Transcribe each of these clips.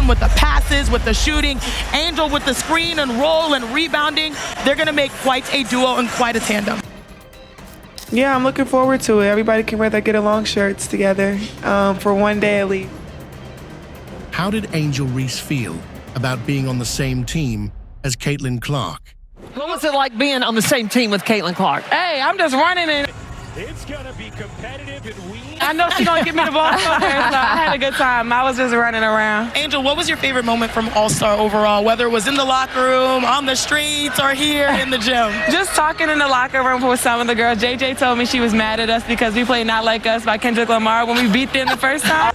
athleticism, with the passes, with the shooting. Angel with the screen and roll and rebounding. They're going to make quite a duo and quite a tandem. Yeah, I'm looking forward to it. Everybody can wear their get along shirts together for one day at least. How did Angel Reese feel about being on the same team as Caitlyn Clark? What was it like being on the same team with Caitlyn Clark? Hey, I'm just running in. It's going to be competitive and I know she's going to give me the ball somewhere, so I had a good time. I was just running around. Angel, what was your favorite moment from All-Star overall, whether it was in the locker room, on the streets, or here in the gym? Just talking in the locker room with some of the girls. JJ told me she was mad at us because we played Not Like Us by Kendrick Lamar when we beat them the first time.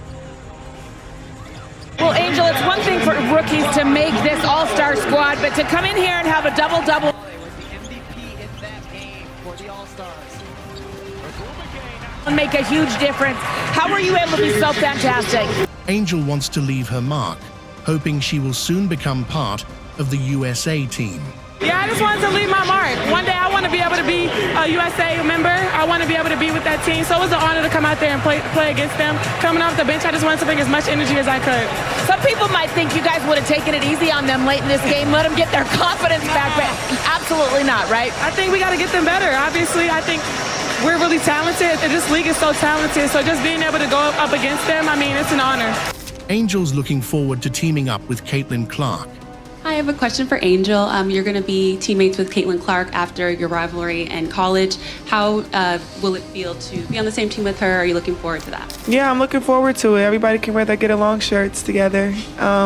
Well, Angel, it's one thing for rookies to make this All-Star squad, but to come in here and have a double-double. Make a huge difference. How were you able to be so fantastic? Angel wants to leave her mark, hoping she will soon become part of the USA team. Yeah, I just wanted to leave my mark. One day I want to be able to be a USA member. I want to be able to be with that team. So it was an honor to come out there and play against them. Coming off the bench, I just wanted to bring as much energy as I could. Some people might think you guys would have taken it easy on them late in this game, let them get their confidence back, but absolutely not, right? I think we got to get them better. Obviously, I think we're really talented. This league is so talented. So just being able to go up against them, I mean, it's an honor. Angel's looking forward to teaming up with Caitlyn Clark. Hi, I have a question for Angel. You're going to be teammates with Caitlyn Clark after your rivalry and college. How will it feel to be on the same team with her? Are you looking forward to that? Yeah, I'm looking forward to it. Everybody can wear their get along shirts together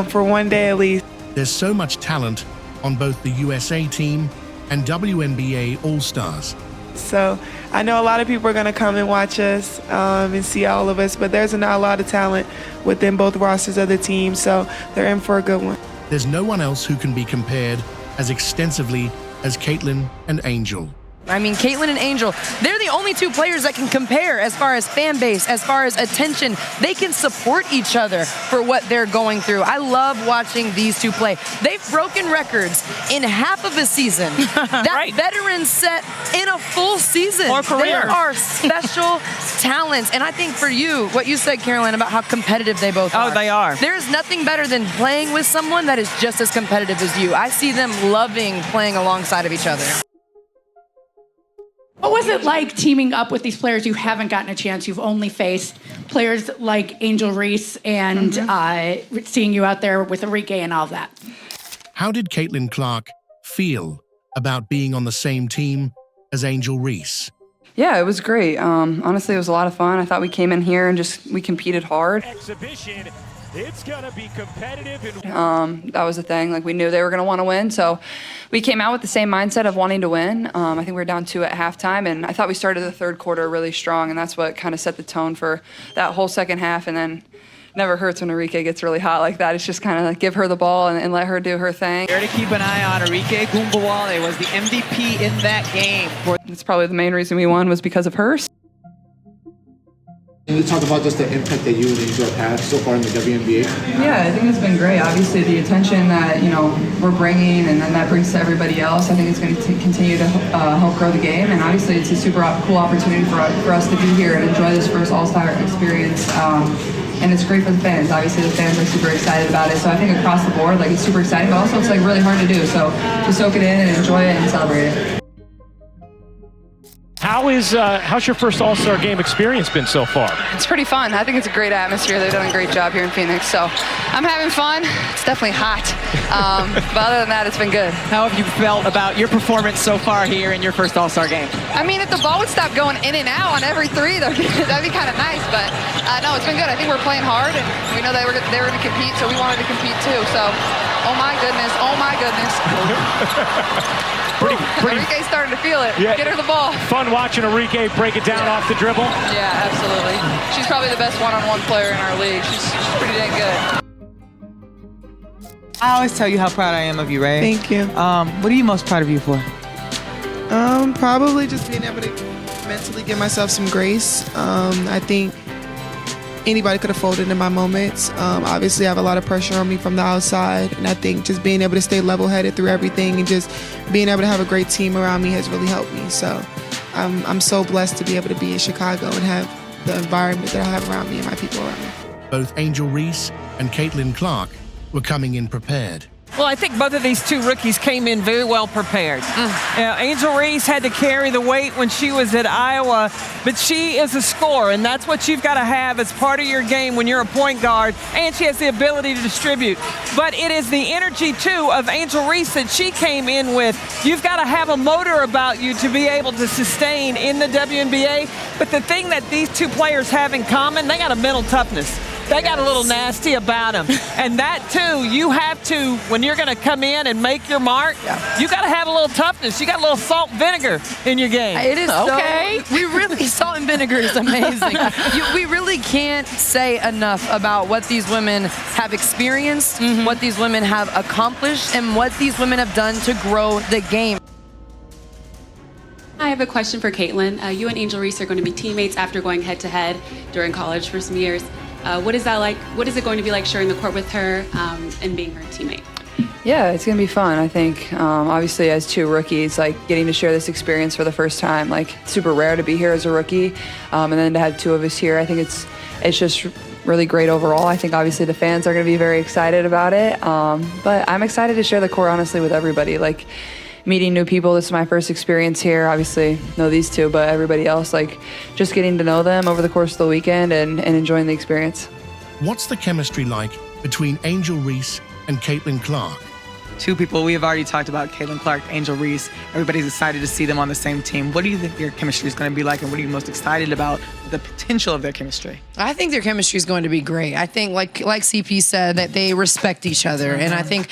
for one day at least. There's so much talent on both the USA team and WNBA All-Stars. So I know a lot of people are going to come and watch us and see all of us, but there's not a lot of talent within both rosters of the team, so they're in for a good one. There's no one else who can be compared as extensively as Caitlyn and Angel. I mean, Caitlyn and Angel, they're the only two players that can compare as far as fan base, as far as attention. They can support each other for what they're going through. I love watching these two play. They've broken records in half of a season. That Right. veteran set in a full season. Or career. There are special talents. And I think for you, what you said, Caroline, about how competitive they both are. Oh, they are. There is nothing better than playing with someone that is just as competitive as you. I see them loving playing alongside of each other. What was it like teaming up with these players you haven't gotten a chance? You've only faced players like Angel Reese and seeing you out there with Enrique and all of that. How did Caitlyn Clark feel about being on the same team as Angel Reese? Yeah, it was great. Honestly, it was a lot of fun. I thought we came in here and we competed hard. exhibition. It's going to be competitive and That was the thing. Like, we knew they were going to want to win, so we came out with the same mindset of wanting to win. I think we were down 2 at halftime, and I thought we started the third quarter really strong, and that's what kind of set the tone for that whole second half. And then never hurts when Enrique gets really hot like that. It's just kind of like give her the ball and let her do her thing. Here to keep an eye on Enrique Gumbawale was the MVP in that game. That's probably the main reason we won was because of her. Can you talk about just the impact that you and Angel have had so far in the WNBA? Yeah, I think it's been great. Obviously, the attention that we're bringing, and then that brings to everybody else. I think it's going to continue to help grow the game, and obviously, it's a super cool opportunity for us to be here and enjoy this first All-Star experience. And it's great for the fans. Obviously, the fans are super excited about it. So I think across the board, like, it's super exciting, but also it's like really hard to do. So to soak it in and enjoy it and celebrate it. how's your first All-Star game experience been so far? It's pretty fun. I think it's a great atmosphere. They've done a great job here in Phoenix. So I'm having fun. It's definitely hot. But other than that, it's been good. How have you felt about your performance so far here in your first All-Star game? I mean, if the ball would stop going in and out on every three, that'd be kind of nice. But no, it's been good. I think we're playing hard, and we know they were going to compete, so we wanted to compete too. So, oh my goodness. Enrique's starting to feel it. Yeah. Get her the ball. Fun watching Enrique break it down off the dribble. Yeah, absolutely. She's probably the best one-on-one player in our league. She's pretty dang good. I always tell you how proud I am of you, Ray. Thank you. What are you most proud of you for? Probably just being able to mentally give myself some grace. I think anybody could have folded in my moments. Obviously, I have a lot of pressure on me from the outside, and I think just being able to stay level-headed through everything and just being able to have a great team around me has really helped me. So I'm so blessed to be able to be in Chicago and have the environment that I have around me and my people around me. Both Angel Reese and Caitlyn Clark were coming in prepared. Well, I think both of these two rookies came in very well prepared. Angel Reese had to carry the weight when she was at Iowa, but she is a scorer, and that's what you've got to have as part of your game when you're a point guard, and she has the ability to distribute. But it is the energy, too, of Angel Reese that she came in with. You've got to have a motor about you to be able to sustain in the WNBA, but the thing that these two players have in common, they got a mental toughness. They got a little nasty about them. And that, too, you have to, when you're going to come in and make your mark, you got to have a little toughness. You got a little salt and vinegar in your game. It is salt and vinegar is amazing. We really can't say enough about what these women have experienced, what these women have accomplished, and what these women have done to grow the game. I have a question for Caitlyn. You and Angel Reese are going to be teammates after going head-to-head during college for some years. What is that like? What is it going to be like sharing the court with her and being her teammate? Yeah, it's going to be fun. I think, obviously, as two rookies, like getting to share this experience for the first time, like super rare to be here as a rookie, and then to have two of us here, I think it's just really great overall. I think obviously the fans are going to be very excited about it, but I'm excited to share the court honestly with everybody. Like meeting new people, this is my first experience here. Obviously, know these two, but everybody else, like just getting to know them over the course of the weekend and enjoying the experience. What's the chemistry like between Angel Reese and Caitlyn Clark? Two people we have already talked about, Caitlyn Clark, Angel Reese. Everybody's excited to see them on the same team. What do you think your chemistry is going to be like, and what are you most excited about the potential of their chemistry? I think their chemistry is going to be great. I think, like CP said, that they respect each other, and I think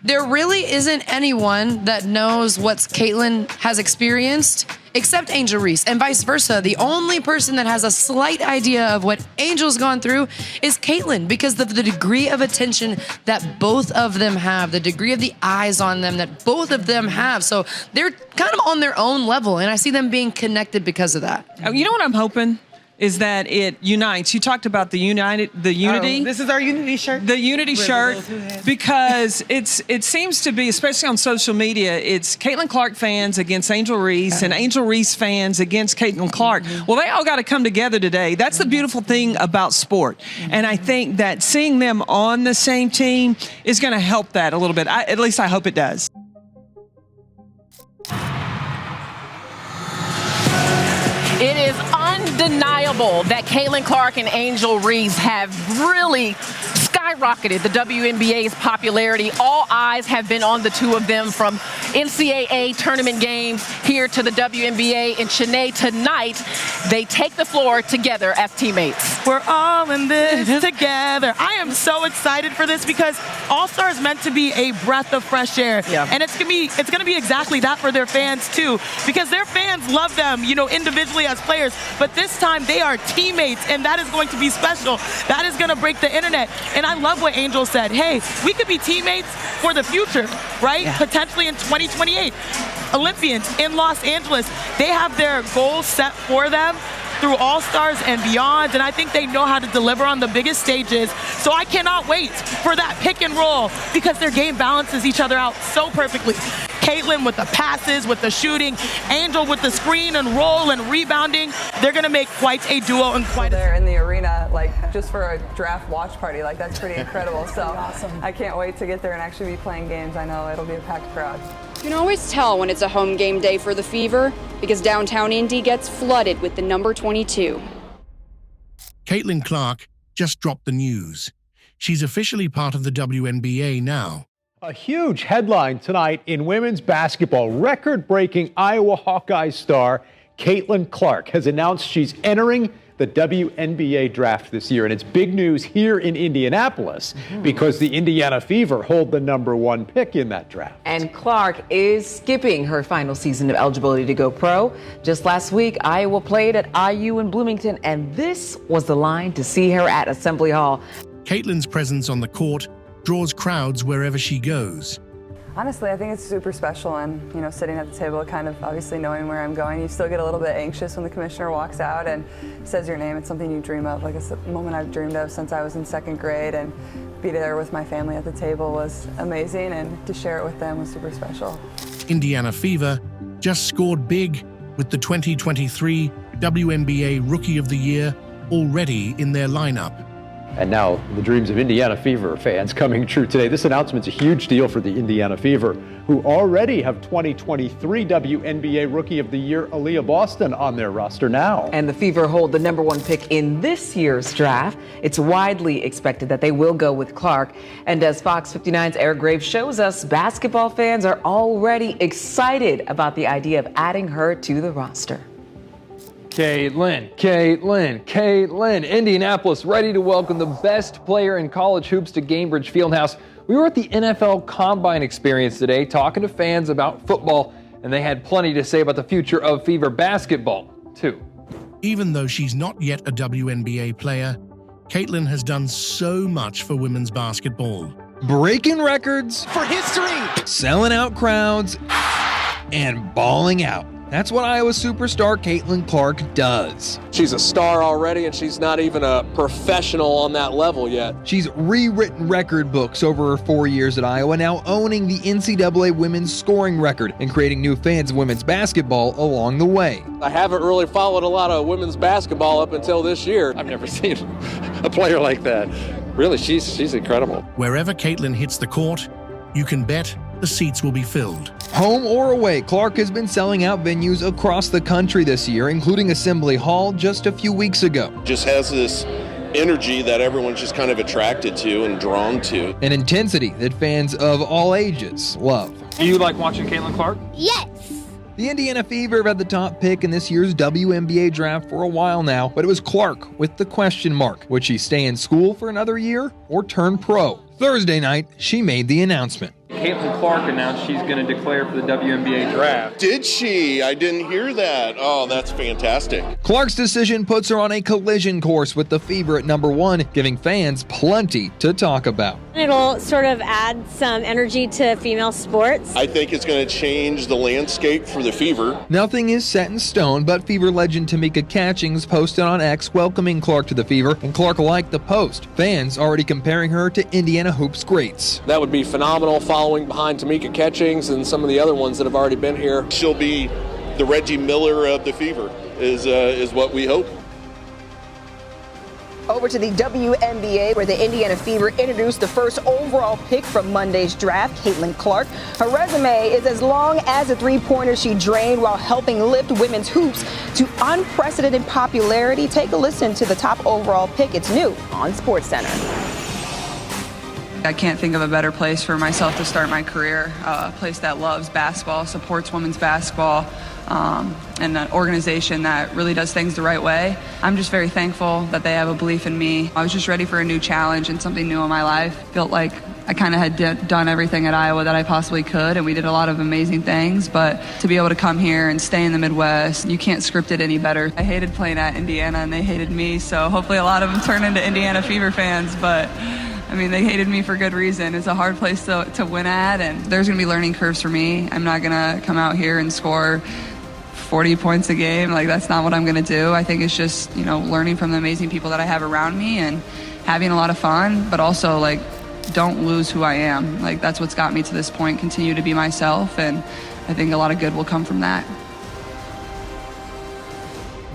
there really isn't anyone that knows what Caitlyn has experienced except Angel Reese, and vice versa. The only person that has a slight idea of what Angel's gone through is Caitlyn, because of the degree of attention that both of them have, the degree of the eyes on them that both of them have. So they're kind of on their own level, and I see them being connected because of that. You know what I'm hoping? Is that it unites. You talked about the unity. This is our unity shirt. The unity shirt, because it seems to be, especially on social media, it's Caitlyn Clark fans against Angel Reese and Angel Reese fans against Caitlyn Clark. Well, they all got to come together today. That's the beautiful thing about sport. And I think that seeing them on the same team is going to help that a little bit. At least I hope it does. It is undeniable that Caitlyn Clark and Angel Reese have really skyrocketed the WNBA's popularity. All eyes have been on the two of them, from NCAA tournament games here to the WNBA in Chennai tonight. They take the floor together as teammates. We're all in this together. I am so excited for this because All-Star is meant to be a breath of fresh air. Yeah. And it's gonna be exactly that for their fans too, because their fans love them, individually as players, but this time they are teammates, and that is going to be special. That is going to break the internet. And I love what Angel said. Hey, we could be teammates for the future, right? Yeah. Potentially in 2028. Olympians in Los Angeles, they have their goals set for them through All-Stars and beyond, and I think they know how to deliver on the biggest stages. So I cannot wait for that pick and roll, because their game balances each other out so perfectly. Caitlyn with the passes, with the shooting, Angel with the screen and roll and rebounding. They're going to make quite a duo and quite there in the arena, just for a draft watch party, that's pretty incredible. So awesome. I can't wait to get there and actually be playing games. I know it'll be a packed crowd. You can always tell when it's a home game day for the Fever, because downtown Indy gets flooded with the number 22. Caitlyn Clark just dropped the news. She's officially part of the WNBA now. A huge headline tonight in women's basketball. Record-breaking Iowa Hawkeyes star Caitlyn Clark has announced she's entering the WNBA draft this year. And it's big news here in Indianapolis because the Indiana Fever hold the #1 pick in that draft. And Clark is skipping her final season of eligibility to go pro. Just last week, Iowa played at IU in Bloomington, and this was the line to see her at Assembly Hall. Caitlyn's presence on the court draws crowds wherever she goes. Honestly, I think it's super special, and sitting at the table, kind of obviously knowing where I'm going, you still get a little bit anxious when the commissioner walks out and says your name. It's something you dream of, it's a moment I've dreamed of since I was in 2nd grade, and be there with my family at the table was amazing, and to share it with them was super special. Indiana Fever just scored big with the 2023 WNBA Rookie of the Year already in their lineup. And now the dreams of Indiana Fever fans coming true today. This announcement's a huge deal for the Indiana Fever, who already have 2023 WNBA Rookie of the Year Aaliyah Boston on their roster now. And the Fever hold the #1 pick in this year's draft. It's widely expected that they will go with Clark. And as Fox 59's Eric Graves shows us, basketball fans are already excited about the idea of adding her to the roster. Caitlyn. Indianapolis ready to welcome the best player in college hoops to Gainbridge Fieldhouse. We were at the NFL Combine Experience today talking to fans about football, and they had plenty to say about the future of Fever basketball, too. Even though she's not yet a WNBA player, Caitlyn has done so much for women's basketball. Breaking records for history, selling out crowds, and balling out. That's what Iowa superstar Caitlyn Clark does. She's a star already, and she's not even a professional on that level yet. She's rewritten record books over her 4 years at Iowa, now owning the NCAA women's scoring record and creating new fans of women's basketball along the way. I haven't really followed a lot of women's basketball up until this year. I've never seen a player like that. Really, she's incredible. Wherever Caitlyn hits the court, you can bet the seats will be filled. Home or away, Clark has been selling out venues across the country this year, including Assembly Hall just a few weeks ago. Just has this energy that everyone's just kind of attracted to and drawn to. An intensity that fans of all ages love. Do you like watching Caitlyn Clark? Yes. The Indiana Fever have had the top pick in this year's WNBA draft for a while now, but it was Clark with the question mark. Would she stay in school for another year or turn pro? Thursday night, she made the announcement. Caitlyn Clark announced she's going to declare for the WNBA draft. Did she? I didn't hear that. Oh, that's fantastic. Clark's decision puts her on a collision course with the Fever at #1, giving fans plenty to talk about. It'll sort of add some energy to female sports. I think it's going to change the landscape for the Fever. Nothing is set in stone, but Fever legend Tamika Catchings posted on X welcoming Clark to the Fever, and Clark liked the post. Fans already comparing her to Indiana hoops greats. That would be phenomenal, following behind Tamika Catchings and some of the other ones that have already been here. She'll be the Reggie Miller of the Fever, is what we hope. Over to the WNBA, where the Indiana Fever introduced the first overall pick from Monday's draft, Caitlyn Clark. Her resume is as long as the three-pointers she drained while helping lift women's hoops to unprecedented popularity. Take a listen to the top overall pick. It's new on SportsCenter. I can't think of a better place for myself to start my career, a place that loves basketball, supports women's basketball, and an organization that really does things the right way. I'm just very thankful that they have a belief in me. I was just ready for a new challenge and something new in my life. Felt like I kind of had done everything at Iowa that I possibly could, and we did a lot of amazing things, but to be able to come here and stay in the Midwest, you can't script it any better. I hated playing at Indiana, and they hated me, so hopefully a lot of them turn into Indiana Fever fans, but I mean, they hated me for good reason. It's a hard place to win at, and there's going to be learning curves for me. I'm not going to come out here and score 40 points a game. Like, that's not what I'm going to do. I think it's just, learning from the amazing people that I have around me and having a lot of fun, but also, don't lose who I am. That's what's got me to this point. Continue to be myself, and I think a lot of good will come from that.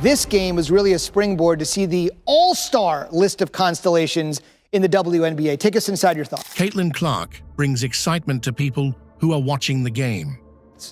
This game was really a springboard to see the all-star list of constellations in the WNBA. Take us inside your thoughts. Caitlyn Clark brings excitement to people who are watching the game.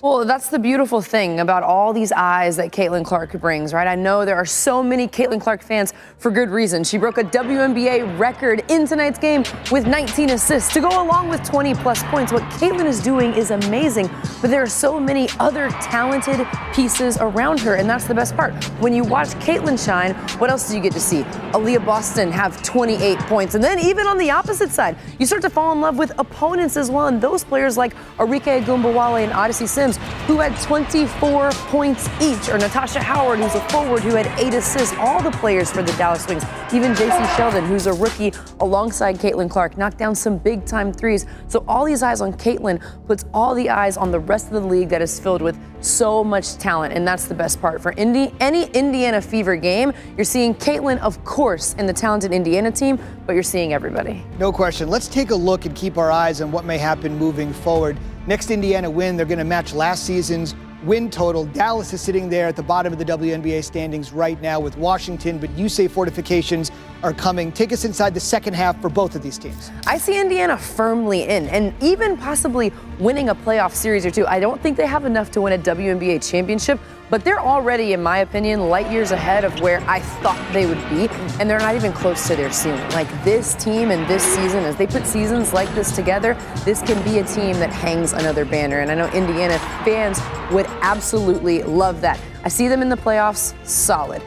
Well, that's the beautiful thing about all these eyes that Caitlyn Clark brings, right? I know there are so many Caitlyn Clark fans for good reason. She broke a WNBA record in tonight's game with 19 assists to go along with 20-plus points. What Caitlyn is doing is amazing, but there are so many other talented pieces around her, and that's the best part. When you watch Caitlyn shine, what else do you get to see? Aaliyah Boston have 28 points, and then even on the opposite side, you start to fall in love with opponents as well, and those players like Arike Agumbawale and Odyssey Sims, who had 24 points each, or Natasha Howard, who's a forward who had 8 assists. All the players for the Dallas Wings, even JC Sheldon, who's a rookie alongside Caitlyn Clark, knocked down some big-time threes. So all these eyes on Caitlyn puts all the eyes on the rest of the league that is filled with so much talent, and that's the best part. For any Indiana Fever game, you're seeing Caitlyn, of course, in the talented Indiana team, but you're seeing everybody. No question. Let's take a look and keep our eyes on what may happen moving forward. Next Indiana win, they're going to match last season's win total. Dallas is sitting there at the bottom of the WNBA standings right now with Washington, but you say fortifications are coming. Take us inside the second half for both of these teams. I see Indiana firmly in, and even possibly winning a playoff series or two. I don't think they have enough to win a WNBA championship, but they're already, in my opinion, light years ahead of where I thought they would be, and they're not even close to their ceiling. Like, this team and this season, as they put seasons like this together, this can be a team that hangs another banner, and I know Indiana fans would absolutely love that. I see them in the playoffs solid.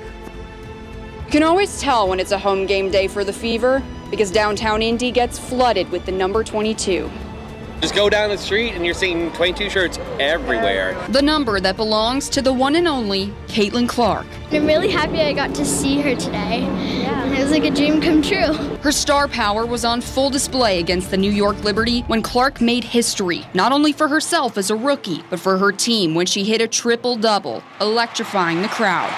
You can always tell when it's a home game day for the Fever because downtown Indy gets flooded with the number 22. Just go down the street and you're seeing 22 shirts everywhere. The number that belongs to the one and only Caitlyn Clark. I'm really happy I got to see her today. Yeah. It was like a dream come true. Her star power was on full display against the New York Liberty when Clark made history, not only for herself as a rookie, but for her team when she hit a triple-double, electrifying the crowd.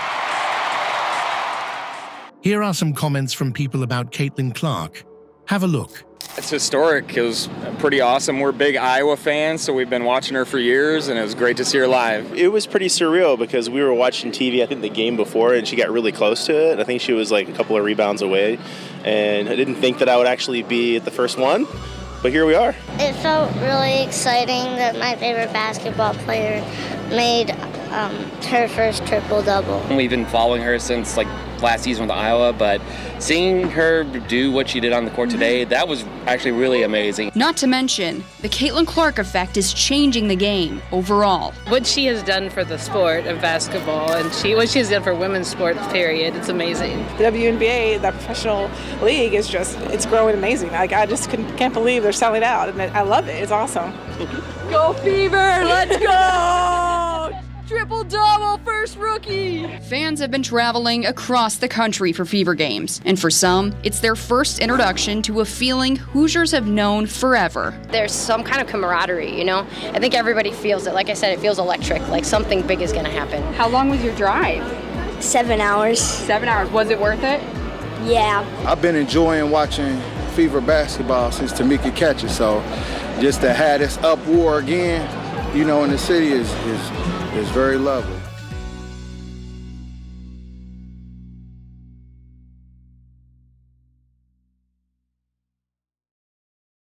Here are some comments from people about Caitlyn Clark. Have a look. It's historic. It was pretty awesome. We're big Iowa fans, so we've been watching her for years, and it was great to see her live. It was pretty surreal because we were watching TV, I think, the game before, and she got really close to it. I think she was like a couple of rebounds away, and I didn't think that I would actually be at the first one, but here we are. It felt really exciting that my favorite basketball player made her first triple-double. We've been following her since last season with Iowa, but seeing her do what she did on the court today, that was actually really amazing. Not to mention, the Caitlyn Clark effect is changing the game overall. What she has done for the sport of basketball and what she has done for women's sports, period, it's amazing. The WNBA, the professional league, is it's growing amazing. I just can't believe they're selling out, and I love it. It's awesome. Go Fever, let's go! Triple-double, first rookie! Fans have been traveling across the country for Fever games, and for some, it's their first introduction to a feeling Hoosiers have known forever. There's some kind of camaraderie, you know? I think everybody feels it. Like I said, it feels electric, like something big is gonna happen. How long was your drive? 7 hours. 7 hours. Was it worth it? Yeah. I've been enjoying watching Fever basketball since Tamika catches, so just to have this up war again, in the city is very lovely.